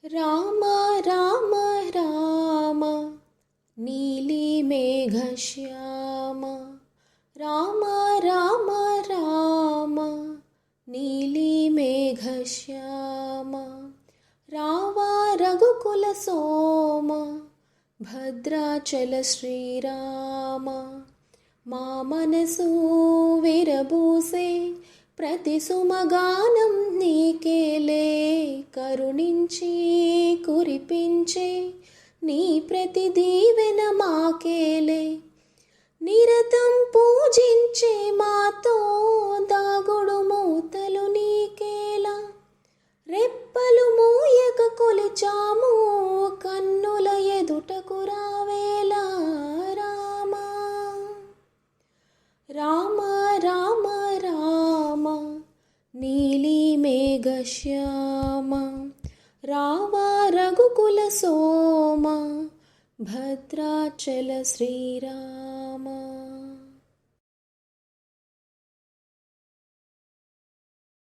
రామ రామ రామ నీలిమేఘశ్యామ రామ రామ రామ నీలిమేఘశ్యామ రావా రఘుకుల సోమ భద్రాచల శ్రీరామ మా మనసు విరబూసే ప్రతి సుమగానం నీకేలే కరుణించి కురిపించే నీ ప్రతి దీవెన మాకేలే నిరతం పూజించే మాతో దాగుడు మూతలు నీకేలా రెప్పలు మూయక కొలిచాము కన్నుల ఎదుటకు రావేలా రామ రామ రామ రామ నీలిమేఘశ్యామ రావా రఘుకుల సోమ భద్రాచల శ్రీరామ.